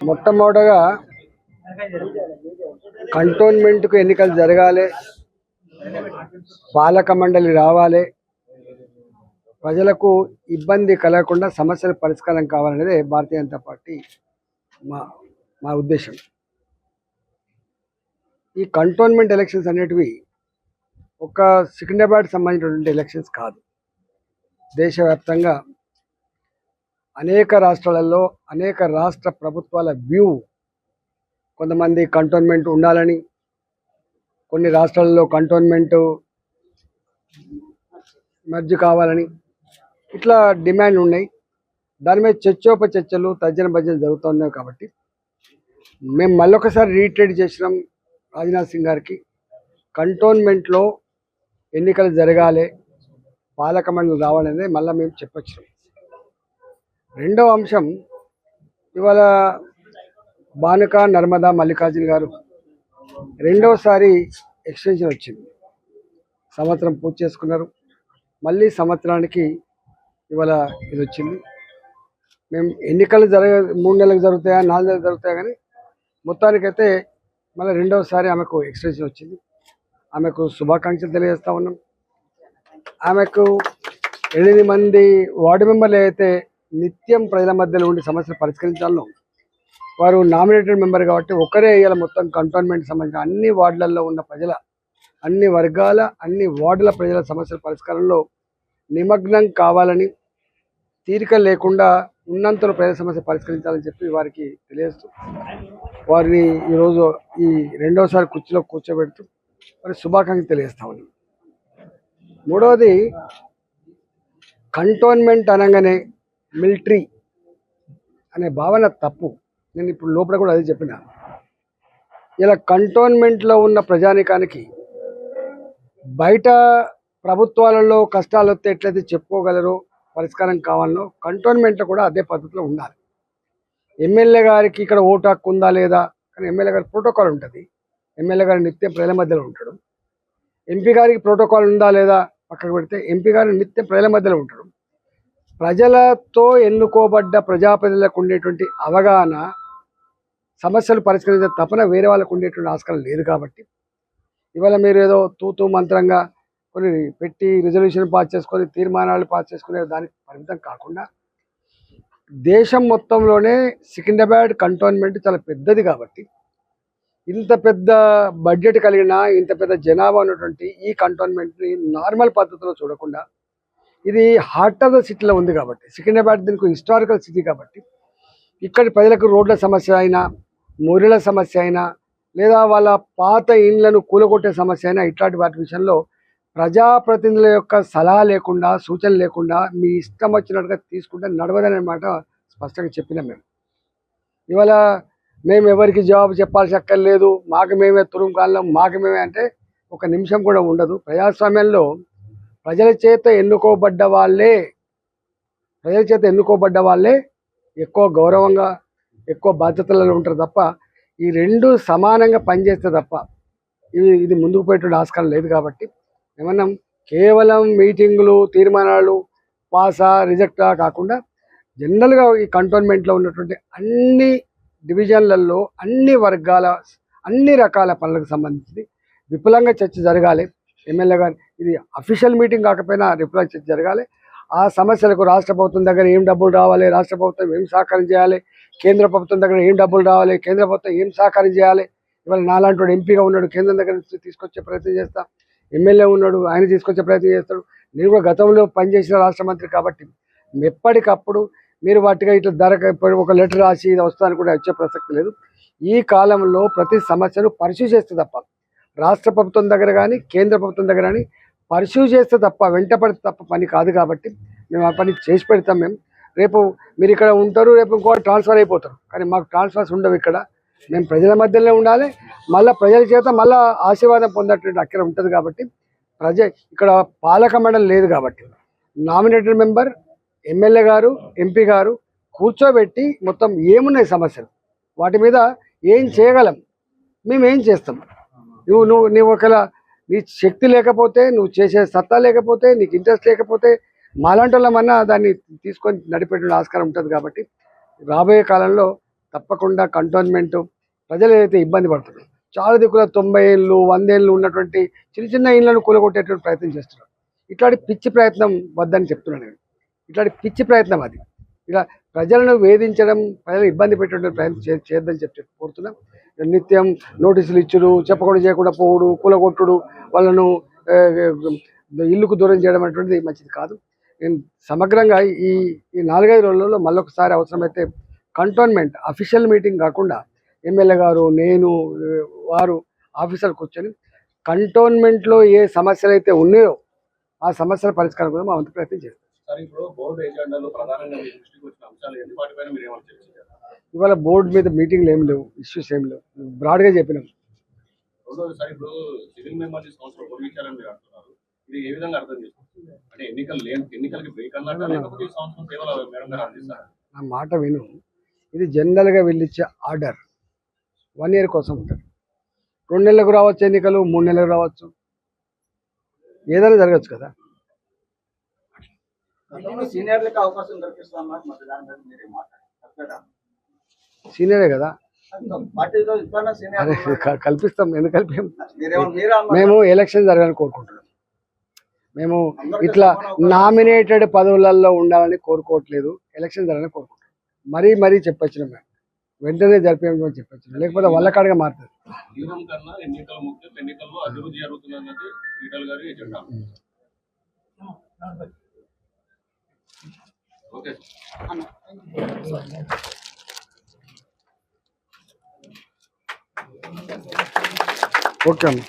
మొట్టమొదటగా కంటోన్మెంట్కు ఎన్నికలు జరగాలి, పాలక మండలి రావాలి, ప్రజలకు ఇబ్బంది కలగకుండా సమస్యల పరిష్కారం కావాలనేదే భారతీయ జనతా పార్టీ మా ఉద్దేశం. ఈ కంటోన్మెంట్ ఎలక్షన్స్ అనేటివి ఒక సికింద్రాబాద్ సంబంధించినటువంటి ఎలక్షన్స్ కాదు. దేశవ్యాప్తంగా అనేక రాష్ట్రాలలో అనేక రాష్ట్ర ప్రభుత్వాల వ్యూ, కొంతమంది కంటోన్మెంట్ ఉండాలని, కొన్ని రాష్ట్రాలలో కంటోన్మెంట్ మర్జ్ కావాలని ఇట్లా డిమాండ్ ఉన్నాయి. దాని మీద చర్చోపచర్చలు తర్జన భర్జన జరుగుతున్నాయి. కాబట్టి మేము మళ్ళొకసారి రీట్రేట్ చేసినాం రాజ్నాథ్ సింగ్ గారికి, కంటోన్మెంట్లో ఎన్నికలు జరగాలి, పాలక మండలి రావాలనేది మళ్ళీ మేము చెప్పొచ్చినాం. రెండవ అంశం, ఇవాళ బానుక నర్మదా మల్లికార్జున గారు రెండవసారి ఎక్స్టెన్షన్ వచ్చింది. సంవత్సరం పూర్తి చేసుకున్నారు. మళ్ళీ సంవత్సరానికి ఇవాళ ఇది వచ్చింది. మేము ఎన్నికలు 3 నెలలకు జరుగుతాయా 4 నెలలకు జరుగుతాయా కానీ మొత్తానికైతే మళ్ళీ రెండవసారి ఆమెకు ఎక్స్టెన్షన్ వచ్చింది. ఆమెకు శుభాకాంక్షలు తెలియజేస్తూ ఉన్నాం. ఆమెకు 8 మంది వార్డు మెంబర్లు అయితే నిత్యం ప్రజల మధ్యలో ఉండి సమస్యలు పరిష్కరించాలను, వారు నామినేటెడ్ మెంబర్ కాబట్టి ఒకరే ఇవాళ మొత్తం కంటోన్మెంట్ సంబంధించిన అన్ని వార్డులలో ఉన్న ప్రజల, అన్ని వర్గాల, అన్ని వార్డుల ప్రజల సమస్యల పరిష్కారంలో నిమగ్నం కావాలని, తీరిక లేకుండా ఉన్నంతలో ప్రజల సమస్య పరిష్కరించాలని చెప్పి వారికి తెలియజేస్తూ వారిని ఈరోజు ఈ రెండవసారి కుర్చీలో కూర్చోబెడుతూ వారి శుభాకాంక్షలు తెలియజేస్తా ఉన్నాం. మూడవది, కంటోన్మెంట్ అనగానే మిలిటరీ అనే భావన తప్పు. నేను ఇప్పుడు లోపల కూడా అదే చెప్పిన. ఇలా కంటోన్మెంట్లో ఉన్న ప్రజానికానికి బయట ప్రభుత్వాలలో కష్టాలు వస్తే ఎట్లయితే చెప్పుకోగలరో, పరిష్కారం కావాలనో కంటోన్మెంట్లో కూడా అదే పద్ధతిలో ఉండాలి. ఎమ్మెల్యే గారికి ఇక్కడ ఓటు హక్కు ఉందా లేదా, కానీ ఎమ్మెల్యే గారి ప్రోటోకాల్ ఉంటుంది. ఎమ్మెల్యే గారి నిత్యం ప్రజల మధ్యలో ఉంటాడు. ఎంపీ గారికి ప్రోటోకాల్ ఉందా లేదా పక్కకు పెడితే ఎంపీ గారు నిత్యం ప్రజల మధ్యలో ఉంటాడు. ప్రజలతో ఎన్నుకోబడ్డ ప్రజాప్రతినిధులకు ఉండేటువంటి అవగాహన, సమస్యలు పరిష్కరించే తపన వేరే వాళ్ళకు ఉండేటువంటి ఆస్కారం లేదు. కాబట్టి ఇవాళ మీరు ఏదో తూతూ మంత్రంగా కొన్ని పెట్టి రిజల్యూషన్ పాస్ చేసుకొని తీర్మానాలు పాస్ చేసుకునే దానికి పరిమితం కాకుండా, దేశం మొత్తంలోనే సికింద్రాబాద్ కంటోన్మెంట్ చాలా పెద్దది. కాబట్టి ఇంత పెద్ద బడ్జెట్ కలిగిన, ఇంత పెద్ద జనాభా ఉన్నటువంటి ఈ కంటోన్మెంట్ని నార్మల్ పద్ధతిలో చూడకుండా, ఇది హార్ట్ ఆఫ్ ద సిటీలో ఉంది. కాబట్టి సికింద్రాబాద్ దీనికి హిస్టారికల్ సిటీ. కాబట్టి ఇక్కడి ప్రజలకు రోడ్ల సమస్య అయినా, మురిల సమస్య అయినా, లేదా వాళ్ళ పాత ఇండ్లను కూలగొట్టే సమస్య అయినా, ఇట్లాంటి వాటి విషయంలో ప్రజాప్రతినిధుల యొక్క సలహా లేకుండా, సూచన లేకుండా మీ ఇష్టం వచ్చినట్టుగా తీసుకుంటే నడవదనే మాట స్పష్టంగా చెప్పినాం. ఇవాళ మేము ఎవరికి జవాబు చెప్పాల్సి అక్కర్లేదు, మాకు మేమే తురుంకాలం, మాకు మేమే అంటే ఒక నిమిషం కూడా ఉండదు. ప్రజాస్వామ్యంలో ప్రజల చేత ఎన్నుకోబడ్డ వాళ్ళే ఎక్కువ గౌరవంగా, ఎక్కువ బాధ్యతలలో ఉంటారు తప్ప, ఈ రెండు సమానంగా పనిచేస్తే తప్ప ఇది ముందుకు పోయేటువంటి ఆస్కారం లేదు. కాబట్టి ఏమన్నా కేవలం మీటింగులు, తీర్మానాలు పాసా రిజెక్టా కాకుండా జనరల్గా ఈ కంటోన్మెంట్లో ఉన్నటువంటి అన్ని డివిజన్లలో అన్ని వర్గాల, అన్ని రకాల పనులకు సంబంధించి విపులంగా చర్చ జరగాలి. ఎమ్మెల్యే గారు ఇది అఫీషియల్ మీటింగ్ కాకపోయినా విపులంగా చర్చ జరగాలి. ఆ సమస్యలకు రాష్ట్ర ప్రభుత్వం దగ్గర ఏం డబ్బులు రావాలి, రాష్ట్ర ప్రభుత్వం ఏం సహకారం చేయాలి, కేంద్ర ప్రభుత్వం దగ్గర ఏం డబ్బులు రావాలి, కేంద్ర ప్రభుత్వం ఏం సహకారం చేయాలి. ఇవాళ నాలాంటి వాడు ఎంపీగా ఉన్నాడు, కేంద్రం దగ్గర నుంచి తీసుకొచ్చే ప్రయత్నం చేస్తా. ఎమ్మెల్యే ఉన్నాడు, ఆయన తీసుకొచ్చే ప్రయత్నం చేస్తాడు. నేను కూడా గతంలో పనిచేసిన రాష్ట్ర మంత్రి. కాబట్టి ఎప్పటికప్పుడు మీరు వాటిగా ఇట్లా ఒక లెటర్ రాసి ఇది వస్తాను కూడా వచ్చే ప్రసక్తి లేదు. ఈ కాలంలో ప్రతి సమస్యను పరిశీలి చేస్తే తప్ప, రాష్ట్ర ప్రభుత్వం దగ్గర కానీ కేంద్ర ప్రభుత్వం దగ్గర కానీ పరిశీలి చేస్తే తప్ప, వెంటపడితే తప్ప పని కాదు. కాబట్టి మేము ఆ పని చేసి పెడతాం. రేపు మీరు ఇక్కడ ఉంటారు, రేపు ఇంకో ట్రాన్స్ఫర్ అయిపోతారు, కానీ మాకు ట్రాన్స్ఫర్స్ ఉండవు. ఇక్కడ మేము ప్రజల మధ్యలోనే ఉండాలి. మళ్ళీ ప్రజల చేత మళ్ళీ ఆశీర్వాదం పొందేటువంటి అక్కడ ఉంటుంది. కాబట్టి ఇక్కడ పాలక మండలి లేదు. కాబట్టి నామినేటెడ్ మెంబర్, ఎమ్మెల్యే గారు, ఎంపీ గారు కూర్చోబెట్టి మొత్తం ఏమున్నాయి సమస్యలు, వాటి మీద ఏం చేయగలం, మేము ఏం చేస్తాం. నువ్వు ఒకవేళ నీ శక్తి లేకపోతే, నువ్వు చేసే సత్తా లేకపోతే, నీకు ఇంట్రెస్ట్ లేకపోతే మాలాంటి వాళ్ళమన్నా దాన్ని తీసుకొని నడిపేటువంటి ఆస్కారం ఉంటుంది. కాబట్టి రాబోయే కాలంలో తప్పకుండా కంటోన్మెంట్ ప్రజలు ఏదైతే ఇబ్బంది పడుతున్నారు, చాలా దిక్కుల 90 ఏళ్ళు 100 ఏళ్ళు ఉన్నటువంటి చిన్న చిన్న ఇళ్లను కూలగొట్టేటువంటి ప్రయత్నం చేస్తున్నారు. ఇట్లాంటి పిచ్చి ప్రయత్నం వద్దని చెప్తున్నాను నేను. ఇట్లాంటి పిచ్చి ప్రయత్నం అది. ఇలా ప్రజలను వేధించడం, ప్రజలు ఇబ్బంది పెట్టేటువంటి ప్రయత్నం చేయొద్దని చెప్పి కోరుతున్నాం. నిత్యం నోటీసులు ఇచ్చుడు, చెప్పకుండా చేయకుండా పోవుడు, కూలగొట్టుడు, వాళ్ళను ఇల్లుకు దూరం చేయడం అనేటువంటిది మంచిది కాదు. నేను సమగ్రంగా ఈ 4-5 రోజులలో మళ్ళొకసారి అవసరమైతే కంటోన్మెంట్ అఫీషియల్ మీటింగ్ కాకుండా ఎమ్మెల్యే గారు, నేను, వారు ఆఫీసర్ కూర్చొని కంటోన్మెంట్లో ఏ సమస్యలు అయితే ఉన్నాయో ఆ సమస్యల పరిష్కారం కూడా మా వంతు ప్రయత్నం చేస్తాం. ఇవాళ బోర్డు మీద మీటింగ్లు ఏం లేవు, ఇష్యూస్ ఏం లేవు, బ్రాడ్గా చెప్పినాం. నా మాట విను. ఇది జనరల్గా వీళ్ళిచ్చే ఆర్డర్ 1 year కోసం ఉంటుంది. 2 నెలలకు రావచ్చు ఎన్నికలు, 3 నెలలకు రావచ్చు, ఏదైనా జరగచ్చు కదా. సీనియరే కదా, కల్పిస్తాం. ఎందుకు కల్పాం? మేము ఎలక్షన్ జరగాలని కోరుకుంటున్నాం. మేము ఇట్లా నామినేటెడ్ పదవులలో ఉండాలని కోరుకోవట్లేదు, ఎలక్షన్ జరగాలని కోరుకుంటున్నాం. మరీ చెప్పొచ్చినాం, మేము వెంటనే జరిపేమని చెప్పొచ్చినాం, లేకపోతే వాళ్ళ కాడగా మారుతుంది. ఓకే అమ్మ.